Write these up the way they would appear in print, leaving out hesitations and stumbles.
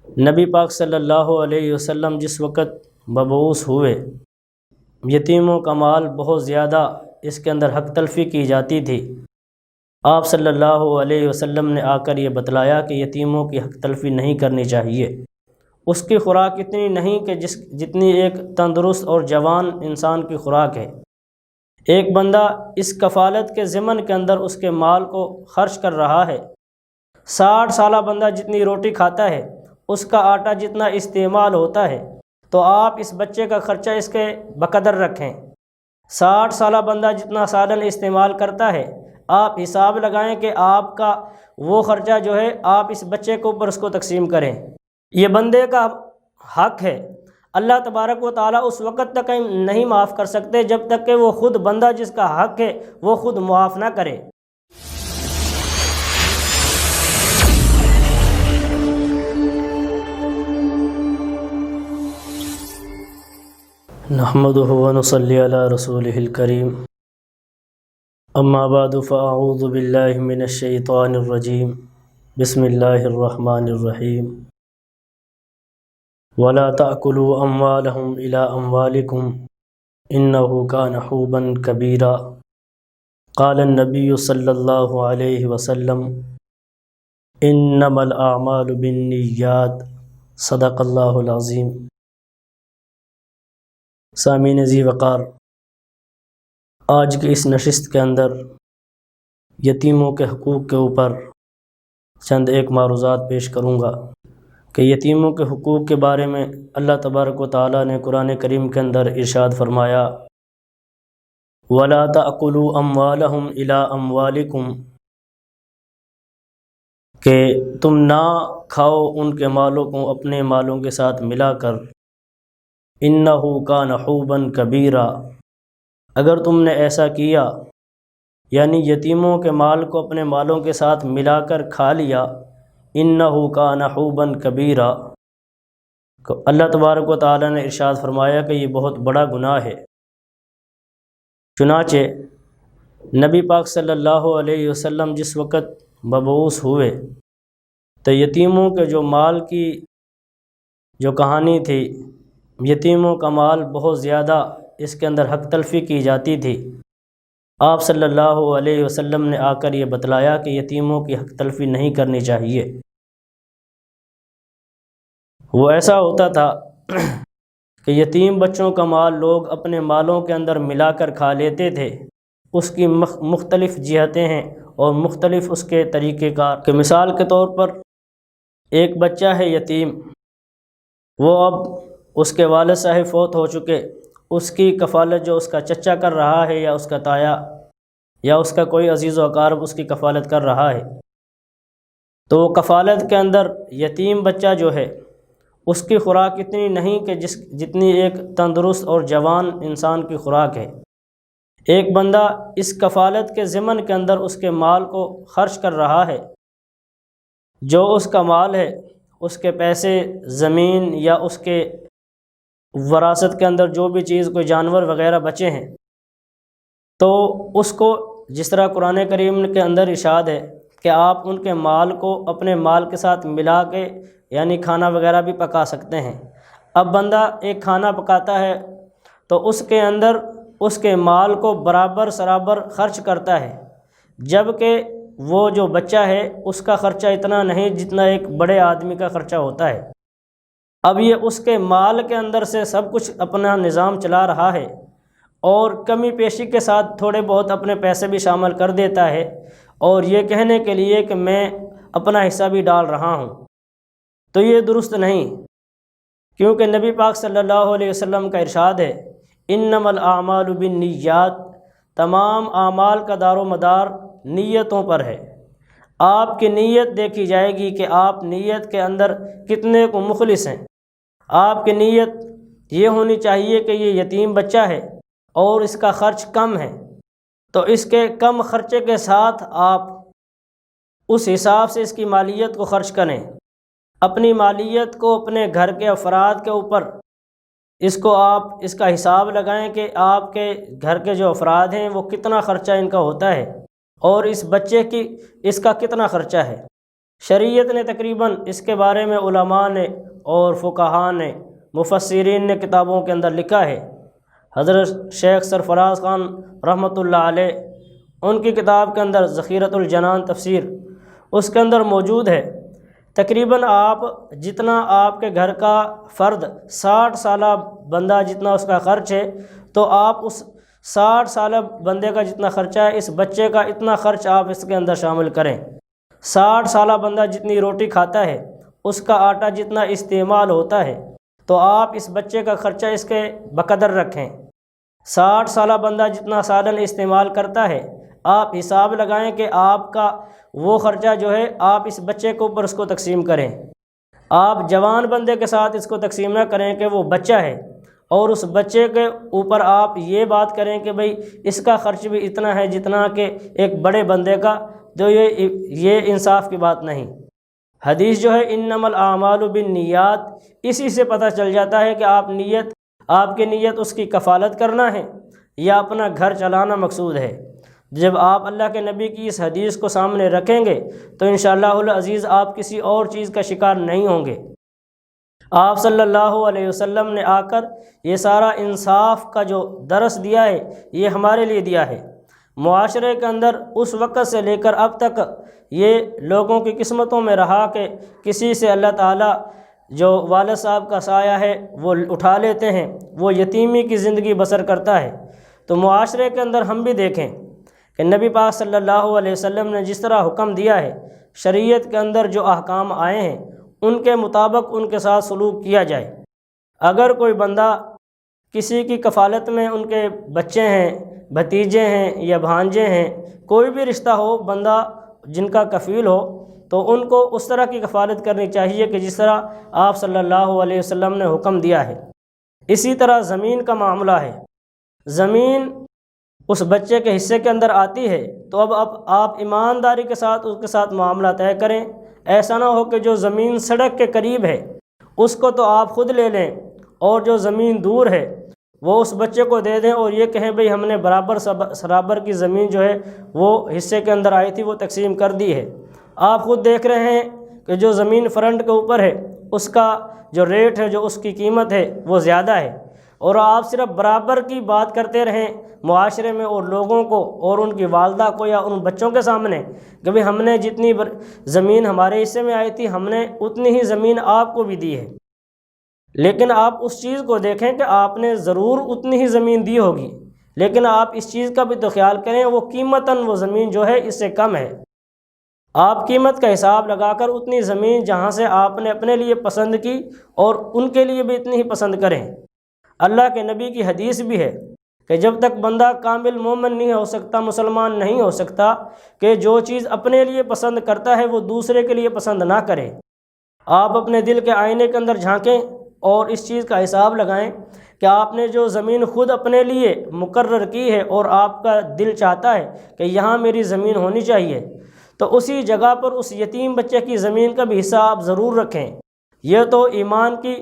نبی پاک صلی اللہ علیہ وسلم جس وقت مبعوث ہوئے، یتیموں کا مال بہت زیادہ اس کے اندر حق تلفی کی جاتی تھی۔ آپ صلی اللہ علیہ وسلم نے آ کر یہ بتلایا کہ یتیموں کی حق تلفی نہیں کرنی چاہیے۔ اس کی خوراک اتنی نہیں کہ جتنی ایک تندرست اور جوان انسان کی خوراک ہے۔ ایک بندہ اس کفالت کے ضمن کے اندر اس کے مال کو خرچ کر رہا ہے۔ 60 سالہ بندہ جتنی روٹی کھاتا ہے، اس کا آٹا جتنا استعمال ہوتا ہے، تو آپ اس بچے کا خرچہ اس کے بقدر رکھیں۔ 60 سالہ بندہ جتنا سالن استعمال کرتا ہے، آپ حساب لگائیں کہ آپ کا وہ خرچہ جو ہے آپ اس بچے کے اوپر اس کو تقسیم کریں۔ یہ بندے کا حق ہے۔ اللہ تبارک و تعالیٰ اس وقت تک نہیں معاف کر سکتے جب تک کہ وہ خود بندہ جس کا حق ہے وہ خود معاف نہ کرے۔ نحمده ونصلي على رسوله الكريم، اما بعد فاعوذ باللہ من الشیطان الرجیم، بسم اللہ الرحمن الرحیم۔ ولا تأكلوا أموالهم إلى أموالكم إنه كان حوبا كبيرا، قال النبي صلى الله عليه وسلم إنما الأعمال بالنيات، صدق اللہ العظیم۔ سامعین ذی وقار، آج کی اس نشست کے اندر یتیموں کے حقوق کے اوپر چند ایک معروضات پیش کروں گا کہ یتیموں کے حقوق کے بارے میں اللہ تبارک و تعالیٰ نے قرآن کریم کے اندر ارشاد فرمایا، وَلَا تَأْكُلُوا أَمْوَالَهُمْ إِلَىٰ أَمْوَالِكُمْ، کہ تم نہ کھاؤ ان کے مالوں کو اپنے مالوں کے ساتھ ملا کر، إِنَّهُ كَانَ حُوبًا كَبِيرًا، اگر تم نے ایسا کیا یعنی یتیموں کے مال کو اپنے مالوں کے ساتھ ملا کر کھا لیا، إِنَّهُ كَانَ حُوبًا كَبِيرًا، اللہ تبارک و تعالیٰ نے ارشاد فرمایا کہ یہ بہت بڑا گناہ ہے۔ چنانچہ نبی پاک صلی اللہ علیہ وسلم جس وقت مبعوث ہوئے تو یتیموں کے جو مال کی جو کہانی تھی، یتیموں کا مال بہت زیادہ اس کے اندر حق تلفی کی جاتی تھی۔ آپ صلی اللہ علیہ وسلم نے آ کر یہ بتلایا کہ یتیموں کی حق تلفی نہیں کرنی چاہیے۔ وہ ایسا ہوتا تھا کہ یتیم بچوں کا مال لوگ اپنے مالوں کے اندر ملا کر کھا لیتے تھے۔ اس کی مختلف جہتیں ہیں اور مختلف اس کے طریقہ کار کہ مثال کے طور پر ایک بچہ ہے یتیم، وہ اب اس کے والد صاحب فوت ہو چکے، اس کی کفالت جو اس کا چچا کر رہا ہے یا اس کا تایا یا اس کا کوئی عزیز و اقارب اس کی کفالت کر رہا ہے، تو وہ کفالت کے اندر یتیم بچہ جو ہے اس کی خوراک اتنی نہیں کہ جتنی ایک تندرست اور جوان انسان کی خوراک ہے۔ ایک بندہ اس کفالت کے ضمن کے اندر اس کے مال کو خرچ کر رہا ہے، جو اس کا مال ہے، اس کے پیسے، زمین یا اس کے وراثت کے اندر جو بھی چیز کوئی جانور وغیرہ بچے ہیں، تو اس کو جس طرح قرآن کریم کے اندر ارشاد ہے کہ آپ ان کے مال کو اپنے مال کے ساتھ ملا کے یعنی کھانا وغیرہ بھی پکا سکتے ہیں۔ اب بندہ ایک کھانا پکاتا ہے تو اس کے اندر اس کے مال کو برابر سرابر خرچ کرتا ہے، جبکہ وہ جو بچہ ہے اس کا خرچہ اتنا نہیں جتنا ایک بڑے آدمی کا خرچہ ہوتا ہے۔ اب یہ اس کے مال کے اندر سے سب کچھ اپنا نظام چلا رہا ہے اور کمی پیشی کے ساتھ تھوڑے بہت اپنے پیسے بھی شامل کر دیتا ہے، اور یہ کہنے کے لیے کہ میں اپنا حصہ بھی ڈال رہا ہوں، تو یہ درست نہیں، کیونکہ نبی پاک صلی اللہ علیہ وسلم کا ارشاد ہے، انما الاعمال بالنیات، تمام اعمال کا دار و مدار نیتوں پر ہے۔ آپ کی نیت دیکھی جائے گی کہ آپ نیت کے اندر کتنے کو مخلص ہیں۔ آپ کی نیت یہ ہونی چاہیے کہ یہ یتیم بچہ ہے اور اس کا خرچ کم ہے، تو اس کے کم خرچے کے ساتھ آپ اس حساب سے اس کی مالیت کو خرچ کریں۔ اپنی مالیت کو اپنے گھر کے افراد کے اوپر اس کا حساب لگائیں کہ آپ کے گھر کے جو افراد ہیں وہ کتنا خرچہ ان کا ہوتا ہے اور اس بچے کی اس کا کتنا خرچہ ہے۔ شریعت نے تقریباً اس کے بارے میں علماء نے اور فقہاء نے مفسرین نے کتابوں کے اندر لکھا ہے۔ حضرت شیخ سرفراز خان رحمۃ اللہ علیہ، ان کی کتاب کے اندر ذخیرۃ الجنان تفسیر، اس کے اندر موجود ہے تقریباً آپ جتنا آپ کے گھر کا فرد 60 سالہ بندہ جتنا اس کا خرچ ہے، تو آپ اس 60 سالہ بندے کا جتنا خرچہ ہے، اس بچے کا اتنا خرچ آپ اس کے اندر شامل کریں۔ 60 سالہ بندہ جتنی روٹی کھاتا ہے، اس کا آٹا جتنا استعمال ہوتا ہے، تو آپ اس بچے کا خرچہ اس کے بقدر رکھیں۔ 60 سالہ بندہ جتنا سالن استعمال کرتا ہے، آپ حساب لگائیں کہ آپ کا وہ خرچہ جو ہے آپ اس بچے کے اوپر اس کو تقسیم کریں۔ آپ جوان بندے کے ساتھ اس کو تقسیم نہ کریں کہ وہ بچہ ہے، اور اس بچے کے اوپر آپ یہ بات کریں کہ بھئی اس کا خرچ بھی اتنا ہے جتنا کہ ایک بڑے بندے کا، تو یہ انصاف کی بات نہیں۔ حدیث جو ہے انما الاعمال بالنیات، اسی سے پتہ چل جاتا ہے کہ آپ کی نیت اس کی کفالت کرنا ہے یا اپنا گھر چلانا مقصود ہے۔ جب آپ اللہ کے نبی کی اس حدیث کو سامنے رکھیں گے تو انشاءاللہ العزیز آپ کسی اور چیز کا شکار نہیں ہوں گے۔ آپ صلی اللہ علیہ وسلم نے آ کر یہ سارا انصاف کا جو درس دیا ہے، یہ ہمارے لیے دیا ہے۔ معاشرے کے اندر اس وقت سے لے کر اب تک یہ لوگوں کی قسمتوں میں رہا کہ کسی سے اللہ تعالیٰ جو والد صاحب کا سایہ ہے وہ اٹھا لیتے ہیں، وہ یتیمی کی زندگی بسر کرتا ہے۔ تو معاشرے کے اندر ہم بھی دیکھیں کہ نبی پاک صلی اللہ علیہ وسلم نے جس طرح حکم دیا ہے، شریعت کے اندر جو احکام آئے ہیں ان کے مطابق ان کے ساتھ سلوک کیا جائے۔ اگر کوئی بندہ کسی کی کفالت میں، ان کے بچے ہیں، بھتیجے ہیں یا بھانجے ہیں، کوئی بھی رشتہ ہو، بندہ جن کا کفیل ہو، تو ان کو اس طرح کی کفالت کرنی چاہیے کہ جس طرح آپ صلی اللہ علیہ وسلم نے حکم دیا ہے۔ اسی طرح زمین کا معاملہ ہے، زمین اس بچے کے حصے کے اندر آتی ہے، تو اب آپ ایمانداری کے ساتھ اس کے ساتھ معاملہ طے کریں۔ ایسا نہ ہو کہ جو زمین سڑک کے قریب ہے اس کو تو آپ خود لے لیں، اور جو زمین دور ہے وہ اس بچے کو دے دیں اور یہ کہیں بھئی ہم نے برابر کی زمین جو ہے وہ حصے کے اندر آئی تھی وہ تقسیم کر دی ہے۔ آپ خود دیکھ رہے ہیں کہ جو زمین فرنٹ کے اوپر ہے اس کا جو ریٹ ہے، جو اس کی قیمت ہے وہ زیادہ ہے، اور آپ صرف برابر کی بات کرتے رہیں معاشرے میں اور لوگوں کو اور ان کی والدہ کو یا ان بچوں کے سامنے کہ بھئی ہم نے جتنی زمین ہمارے حصے میں آئی تھی ہم نے اتنی ہی زمین آپ کو بھی دی ہے۔ لیکن آپ اس چیز کو دیکھیں کہ آپ نے ضرور اتنی ہی زمین دی ہوگی، لیکن آپ اس چیز کا بھی تو خیال کریں وہ قیمتاً وہ زمین جو ہے اس سے کم ہے۔ آپ قیمت کا حساب لگا کر اتنی زمین جہاں سے آپ نے اپنے لیے پسند کی اور ان کے لیے بھی اتنی ہی پسند کریں۔ اللہ کے نبی کی حدیث بھی ہے کہ جب تک بندہ کامل مومن نہیں ہو سکتا، مسلمان نہیں ہو سکتا، کہ جو چیز اپنے لیے پسند کرتا ہے وہ دوسرے کے لیے پسند نہ کرے۔ آپ اپنے دل کے آئینے کے اندر جھانکیں اور اس چیز کا حساب لگائیں کہ آپ نے جو زمین خود اپنے لیے مقرر کی ہے اور آپ کا دل چاہتا ہے کہ یہاں میری زمین ہونی چاہیے، تو اسی جگہ پر اس یتیم بچے کی زمین کا بھی حصہ آپ ضرور رکھیں۔ یہ تو ایمان کی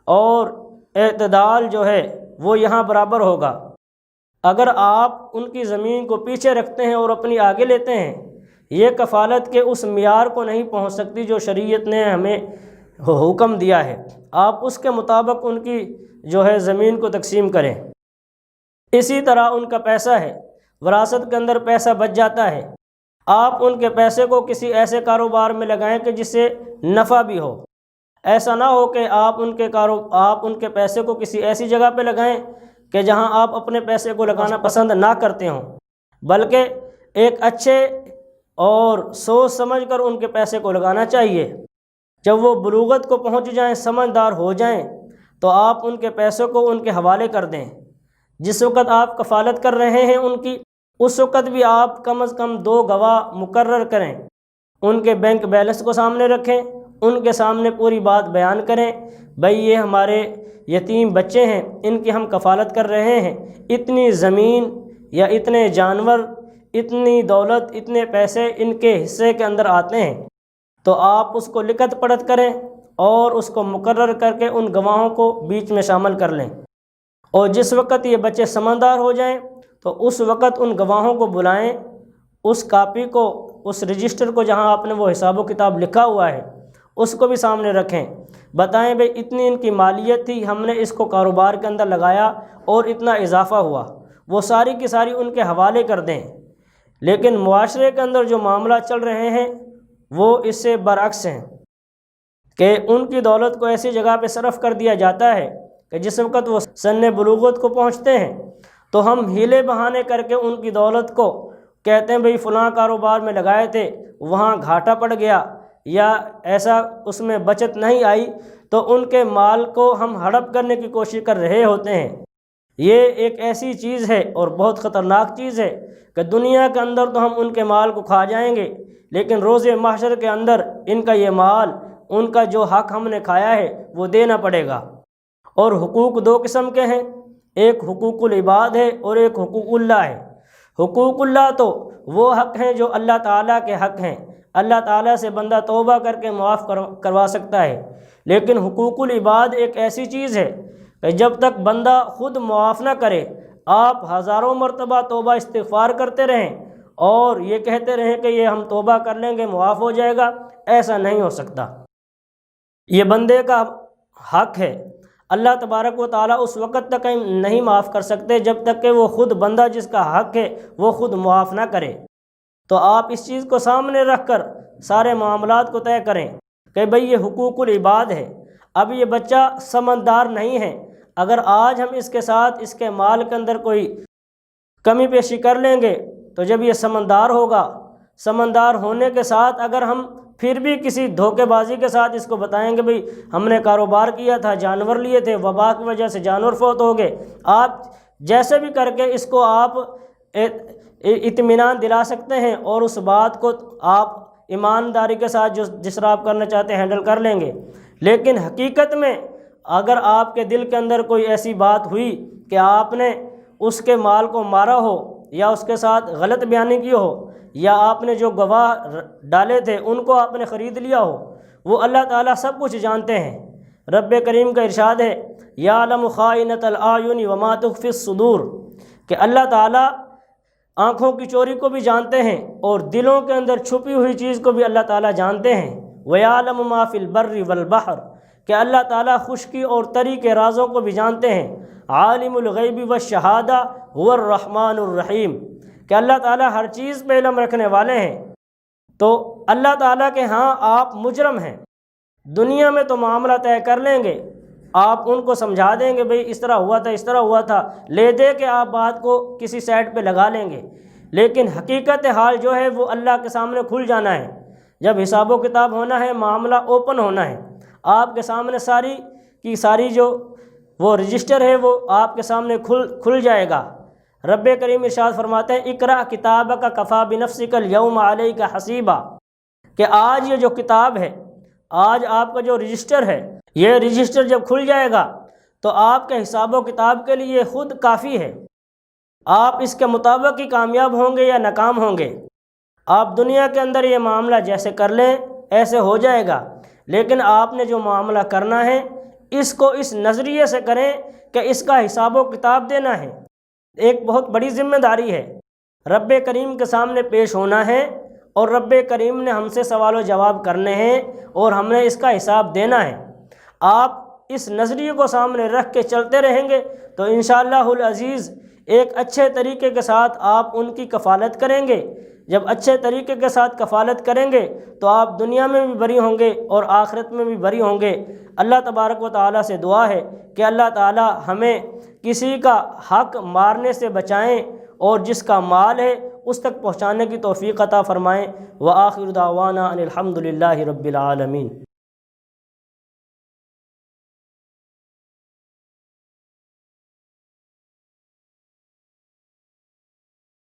اور اعتدال جو ہے وہ یہاں برابر ہوگا۔ اگر آپ ان کی زمین کو پیچھے رکھتے ہیں اور اپنی آگے لیتے ہیں، یہ کفالت کے اس معیار کو نہیں پہنچ سکتی جو شریعت نے ہمیں حکم دیا ہے۔ آپ اس کے مطابق ان کی جو ہے زمین کو تقسیم کریں۔ اسی طرح ان کا پیسہ ہے، وراثت کے اندر پیسہ بچ جاتا ہے، آپ ان کے پیسے کو کسی ایسے کاروبار میں لگائیں کہ جس سے نفع بھی ہو۔ ایسا نہ ہو کہ آپ ان کے پیسے کو کسی ایسی جگہ پہ لگائیں کہ جہاں آپ اپنے پیسے کو لگانا پسند نہ کرتے ہوں، بلکہ ایک اچھے اور سوچ سمجھ کر ان کے پیسے کو لگانا چاہیے۔ جب وہ بلوغت کو پہنچ جائیں، سمجھدار ہو جائیں، تو آپ ان کے پیسوں کو ان کے حوالے کر دیں۔ جس وقت آپ کفالت کر رہے ہیں ان کی، اس وقت بھی آپ کم از کم 2 گواہ مقرر کریں، ان کے بینک بیلنس کو سامنے رکھیں، ان کے سامنے پوری بات بیان کریں، بھئی یہ ہمارے یتیم بچے ہیں، ان کی ہم کفالت کر رہے ہیں، اتنی زمین یا اتنے جانور، اتنی دولت، اتنے پیسے ان کے حصے کے اندر آتے ہیں۔ تو آپ اس کو لکھت پڑھت کریں اور اس کو مقرر کر کے ان گواہوں کو بیچ میں شامل کر لیں، اور جس وقت یہ بچے سمجھدار ہو جائیں تو اس وقت ان گواہوں کو بلائیں، اس کاپی کو اس رجسٹر کو جہاں آپ نے وہ حساب و کتاب لکھا ہوا ہے اس کو بھی سامنے رکھیں، بتائیں بھئی اتنی ان کی مالیت تھی، ہم نے اس کو کاروبار کے اندر لگایا اور اتنا اضافہ ہوا، وہ ساری کی ساری ان کے حوالے کر دیں۔ لیکن معاشرے کے اندر جو معاملہ چل رہے ہیں وہ اس سے برعکس ہیں کہ ان کی دولت کو ایسی جگہ پہ صرف کر دیا جاتا ہے کہ جس وقت وہ سن بلوغت کو پہنچتے ہیں تو ہم ہیلے بہانے کر کے ان کی دولت کو کہتے ہیں بھئی فلاں کاروبار میں لگائے تھے وہاں گھاٹا پڑ گیا یا ایسا اس میں بچت نہیں آئی، تو ان کے مال کو ہم ہڑپ کرنے کی کوشش کر رہے ہوتے ہیں۔ یہ ایک ایسی چیز ہے اور بہت خطرناک چیز ہے کہ دنیا کے اندر تو ہم ان کے مال کو کھا جائیں گے، لیکن روز محشر کے اندر ان کا یہ مال، ان کا جو حق ہم نے کھایا ہے وہ دینا پڑے گا۔ اور حقوق دو قسم کے ہیں، ایک حقوق العباد ہے اور ایک حقوق اللہ ہے۔ حقوق اللہ تو وہ حق ہیں جو اللہ تعالیٰ کے حق ہیں، اللہ تعالیٰ سے بندہ توبہ کر کے معاف کروا سکتا ہے، لیکن حقوق العباد ایک ایسی چیز ہے کہ جب تک بندہ خود معاف نہ کرے آپ ہزاروں مرتبہ توبہ استغفار کرتے رہیں اور یہ کہتے رہیں کہ یہ ہم توبہ کر لیں گے معاف ہو جائے گا، ایسا نہیں ہو سکتا۔ یہ بندے کا حق ہے، اللہ تبارک و تعالیٰ اس وقت تک نہیں معاف کر سکتے جب تک کہ وہ خود بندہ جس کا حق ہے وہ خود معاف نہ کرے۔ تو آپ اس چیز کو سامنے رکھ کر سارے معاملات کو طے کریں کہ بھئی یہ حقوق العباد ہے۔ اب یہ بچہ سمجھدار نہیں ہے، اگر آج ہم اس کے ساتھ اس کے مال کے اندر کوئی کمی پیشی کر لیں گے تو جب یہ سمجھدار ہوگا، سمجھدار ہونے کے ساتھ اگر ہم پھر بھی کسی دھوکے بازی کے ساتھ اس کو بتائیں گے بھئی ہم نے کاروبار کیا تھا، جانور لیے تھے، وبا کی وجہ سے جانور فوت ہو گئے، آپ جیسے بھی کر کے اس کو آپ اطمینان دلا سکتے ہیں اور اس بات کو آپ ایمانداری کے ساتھ جس طرح آپ کرنا چاہتے ہیں ہینڈل کر لیں گے۔ لیکن حقیقت میں اگر آپ کے دل کے اندر کوئی ایسی بات ہوئی کہ آپ نے اس کے مال کو مارا ہو یا اس کے ساتھ غلط بیانی کی ہو یا آپ نے جو گواہ ڈالے تھے ان کو آپ نے خرید لیا ہو، وہ اللہ تعالیٰ سب کچھ جانتے ہیں۔ رب کریم کا ارشاد ہے یعلم خائنۃ الاعین وما تخفی الصدور، کہ اللہ تعالیٰ آنکھوں کی چوری کو بھی جانتے ہیں اور دلوں کے اندر چھپی ہوئی چیز کو بھی اللہ تعالیٰ جانتے ہیں۔ وَيَعْلَمُ مَا فِي الْبَرِّ وَالْبَحْرِ، کہ اللہ تعالیٰ خشکی اور تری کے رازوں کو بھی جانتے ہیں۔ عالم الغیب والشہادہ هو الرحمن الرحیم، کہ اللہ تعالیٰ ہر چیز پہ علم رکھنے والے ہیں۔ تو اللہ تعالیٰ کے ہاں آپ مجرم ہیں، دنیا میں تو معاملہ طے کر لیں گے، آپ ان کو سمجھا دیں گے بھئی اس طرح ہوا تھا، اس طرح ہوا تھا، لے دے کے آپ بات کو کسی سائڈ پہ لگا لیں گے، لیکن حقیقت حال جو ہے وہ اللہ کے سامنے کھل جانا ہے۔ جب حساب و کتاب ہونا ہے، معاملہ اوپن ہونا ہے، آپ کے سامنے ساری کی ساری جو وہ رجسٹر ہے وہ آپ کے سامنے کھل جائے گا۔ رب کریم ارشاد فرماتے ہیں اقرأ کتابک کفیٰ بنفسک الیوم علیک حسیبا، کہ آج یہ جو کتاب ہے، آج آپ کا جو رجسٹر ہے، یہ رجسٹر جب کھل جائے گا تو آپ کے حساب و کتاب کے لیے خود کافی ہے، آپ اس کے مطابق ہی کامیاب ہوں گے یا ناکام ہوں گے۔ آپ دنیا کے اندر یہ معاملہ جیسے کر لیں ایسے ہو جائے گا، لیکن آپ نے جو معاملہ کرنا ہے اس کو اس نظریے سے کریں کہ اس کا حساب و کتاب دینا ہے، ایک بہت بڑی ذمہ داری ہے، رب کریم کے سامنے پیش ہونا ہے اور رب کریم نے ہم سے سوال و جواب کرنے ہیں اور ہم نے اس کا حساب دینا ہے۔ آپ اس نظریے کو سامنے رکھ کے چلتے رہیں گے تو انشاءاللہ العزیز ایک اچھے طریقے کے ساتھ آپ ان کی کفالت کریں گے۔ جب اچھے طریقے کے ساتھ کفالت کریں گے تو آپ دنیا میں بھی بری ہوں گے اور آخرت میں بھی بری ہوں گے۔ اللہ تبارک و تعالیٰ سے دعا ہے کہ اللہ تعالیٰ ہمیں کسی کا حق مارنے سے بچائیں اور جس کا مال ہے اس تک پہنچانے کی توفیق عطا فرمائیں۔ وآخر دعوانا ان الحمد للہ رب العالمین۔